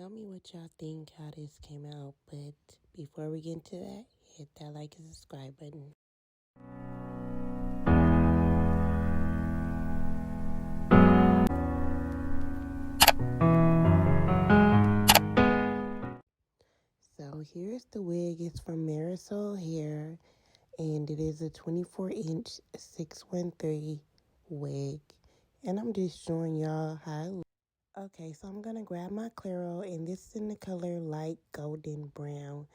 Tell me what y'all think how this came out, but before we get into that, hit that like and subscribe button. So here's the wig. It's from Marisol Hair, and it is a 24-inch 613 wig. And I'm just showing y'all how it looks. Okay, so I'm going to grab my Claro, and this is in the color light golden brown.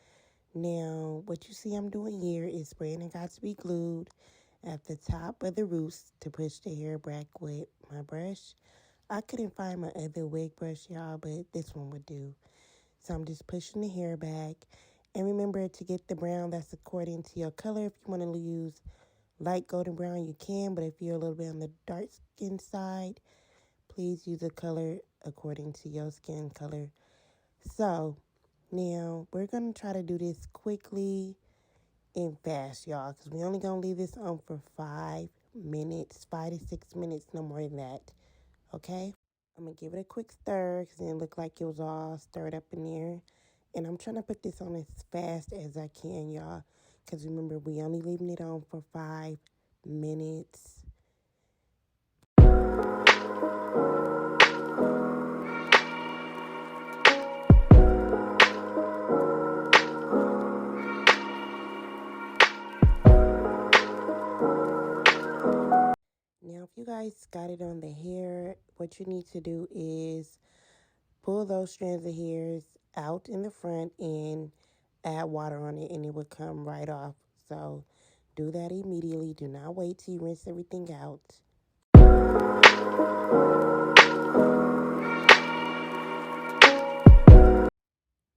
Now, what you see I'm doing here is spraying and got to be glued at the top of the roots to push the hair back with my brush. I couldn't find my other wig brush, y'all, but this one would do. So I'm just pushing the hair back. And remember to get the brown that's according to your color. If you want to use light golden brown, you can. But if you're a little bit on the dark skin side, please use a color according to your skin color. So now we're going to try to do this quickly and fast, y'all, because we only going to leave this on for 5 minutes, 5 to 6 minutes, no more than that. Okay? I'm going to give it a quick stir because it looked like it was all stirred up in there. And I'm trying to put this on as fast as I can, y'all. Because remember, we only leaving it on for 5 minutes. Now, if you guys got it on the hair, what you need to do is pull those strands of hairs out in the front and add water on it, and it will come right off. So do that immediately. Do not wait till you rinse everything out.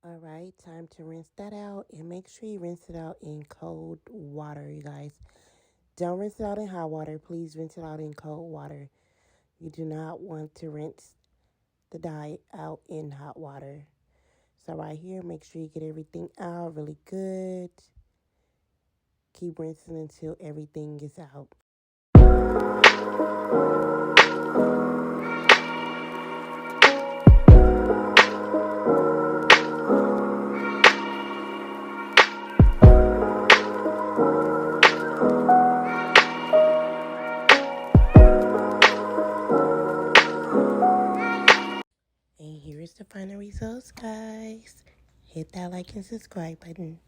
All right, time to rinse that out, and make sure you rinse it out in cold water, you guys. Don't rinse it out in hot water. Please rinse it out in cold water. You do not want to rinse the dye out in hot water. So right here, make sure you get everything out really good. Keep rinsing until everything is out. And here's the final results, guys. Hit that like and subscribe button.